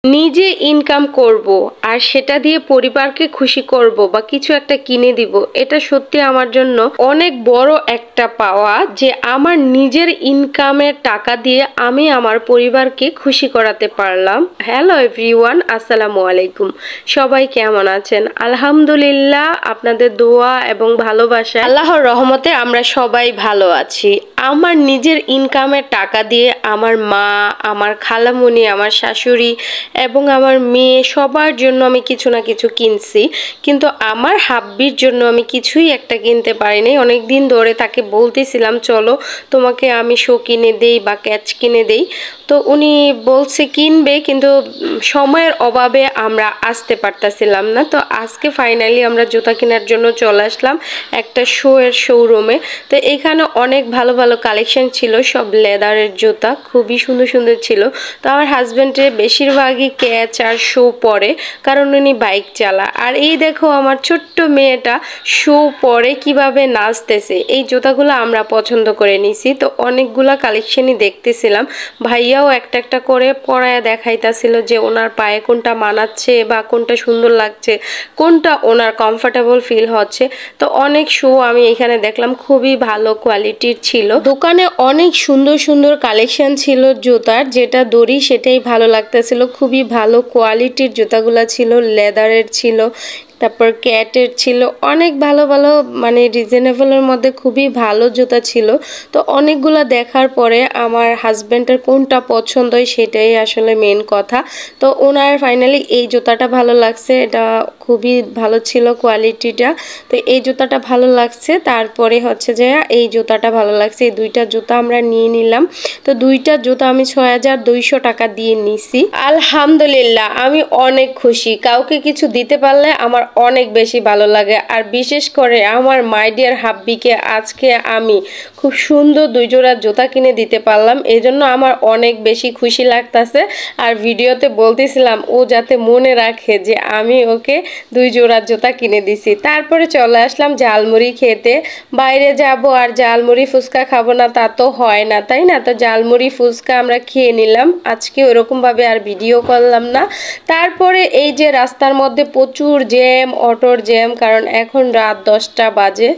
নিজে ইনকাম করব আর সেটা দিয়ে পরিবারকে খুশি করব বা কিছু একটা কিনে দিব, এটা সত্যি আমার জন্য অনেক বড় একটা পাওয়া যে আমার নিজের ইনকামের টাকা দিয়ে আমি আমার পরিবারকে খুশি করাতে পারলাম। হ্যালো এভরিওয়ান, আসসালামু আলাইকুম। সবাই কেমন আছেন? আলহামদুলিল্লাহ, আপনাদের দোয়া এবং ভালোবাসা আল্লাহর রহমতে আমরা সবাই ভালো আছি। আমার নিজের ইনকামের টাকা দিয়ে আমার মা, আমার খালামণি, আমার শাশুড়ি এবং আমার মেয়ে সবার জন্য আমি কিছু না কিছু কিনছি, কিন্তু আমার হাব্বির জন্য আমি কিছুই একটা কিনতে পারিনি। অনেক দিন ধরে তাকে বলতেছিলাম চলো তোমাকে আমি শো কিনে দেই বা ক্যাচ কিনে দেই, তো উনি বলছে কিনবে, কিন্তু সময়ের অভাবে আমরা আসতে পারতাছিলাম না। তো আজকে ফাইনালি আমরা জুতা কেনার জন্য চলে আসলাম একটা শোরুমে। তো এখানে অনেক ভালো ভালো কালেকশন ছিল, সব লেদারের জুতা খুবই সুন্দর সুন্দর ছিল। তো আমার হাজব্যান্ডের বেশিরভাগই ক্যাচ আর শো পরে, কারণ উনি বাইক চালা। আর এই দেখো আমার ছোট্ট মেয়েটা শো পরে কিভাবে নাচতেছে। এই জুতাগুলো আমরা পছন্দ করে নিছি। তো অনেকগুলা কালেকশনই দেখতেছিলাম, ভাইয়াও একটা একটা করে পরায় দেখাইতেছিল যে ওনার পায়ে কোনটা মানাচ্ছে বা কোনটা সুন্দর লাগছে, কোনটা ওনার কমফোর্টেবল ফিল হচ্ছে। তো অনেক শো আমি এখানে দেখলাম, খুবই ভালো কোয়ালিটির ছিল। দোকানে অনেক সুন্দর সুন্দর কালেকশন ছিল জুতার, যেটা দড়ি সেটাই ভালো লাগতেছিল। খুবই ভালো কোয়ালিটির জুতাগুলা ছিল, লেদারের ছিল, তারপর ক্যাটের ছিল, অনেক ভালো ভালো মানে রিজনেবলের মধ্যে খুবই ভালো জুতা ছিল। তো অনেকগুলো দেখার পরে আমার হাজব্যান্ডের কোনটা পছন্দ হয় সেটাই আসলে মেন কথা। তো ওনার ফাইনালি এই জুতাটা ভালো লাগছে, এটা খুবই ভালো ছিল কোয়ালিটিটা। তো এই জুতাটা ভালো লাগছে, তারপরে হচ্ছে যে এই জুতাটা ভালো লাগছে। এই দুইটা জুতা আমরা নিয়ে নিলাম। তো দুইটা জুতা আমি ৬,২০০ টাকা দিয়ে নিছি। আলহামদুলিল্লাহ, আমি অনেক খুশি। কাউকে কিছু দিতে পারলে আমার অনেক বেশি ভালো লাগে। আর বিশেষ করে আমার মাই ডিয়ার হাব্বিকে আজকে আমি খুব সুন্দর 2 জোড়া জুতা কিনে দিতে পারলাম, এজন্য আমার অনেক বেশি খুশি লাগতেছে। আর ভিডিওতে বলতেছিলাম ও যাতে মনে রাখে যে আমি ওকে 2 জোড়া জুতা কিনে দিছি। তারপরে চলে আসলাম ঝালমুড়ি খেতে। বাইরে যাব আর ঝালমুড়ি ফুচকা খাবো না তা তো হয় না, তাই না? তো ঝালমুড়ি ফুচকা আমরা খেয়ে নিলাম। আজকে ওরকমভাবে আর ভিডিও করলাম না। তারপরে এই যে রাস্তার মধ্যে প্রচুর জ্যাম, অটোর জ্যাম, কারণ এখন রাত 10টা বাজে।